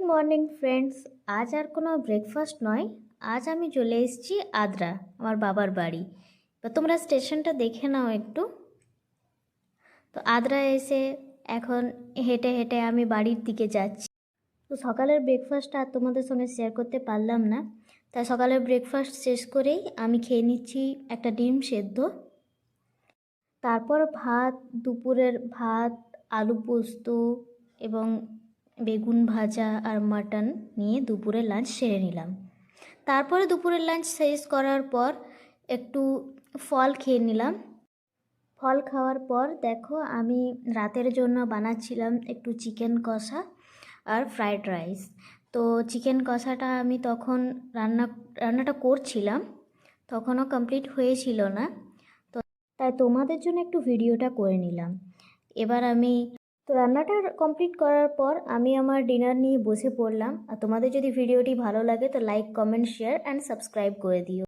Morning friends. আজ আর কোনো breakfast নয়, আজ আমি চলে এসেছি আদ্রা, আমার বাবার বাড়ি। তো তোমরা স্টেশনটা দেখে নাও একটু। তো আদ্রা এসে এখন হেঁটে হেঁটে আমি বাড়ির দিকে যাচ্ছি। তো সকালের ব্রেকফাস্টটা আর তোমাদের সঙ্গে শেয়ার করতে পারলাম না, তাই সকালের ব্রেকফাস্ট শেষ করেই আমি খেয়ে নিচ্ছি একটা ডিম সেদ্ধ। তারপর ভাত, দুপুরের ভাত, আলু পোস্ত এবং বেগুন ভাজা আর মাটন নিয়ে দুপুরের লাঞ্চ সেরে নিলাম। তারপরে দুপুরের লাঞ্চ শেষ করার পর একটু ফল খেয়ে নিলাম। ফল খাওয়ার পর দেখো আমি রাতের জন্য বানাচ্ছিলাম একটু চিকেন কষা আর ফ্রাইড রাইস। তো চিকেন কষাটা আমি তখন রান্নাটা করছিলাম, তখনও কমপ্লিট হয়েছিল না, তো তাই তোমাদের জন্য একটু ভিডিওটা করে নিলাম। এবার আমি তো রান্নাটা কমপ্লিট করার পর আমি আমার ডিনার নিয়ে বসে পড়লাম। আর তোমাদের যদি ভিডিওটি ভালো লাগে তো like, comment, share and subscribe করে দিও।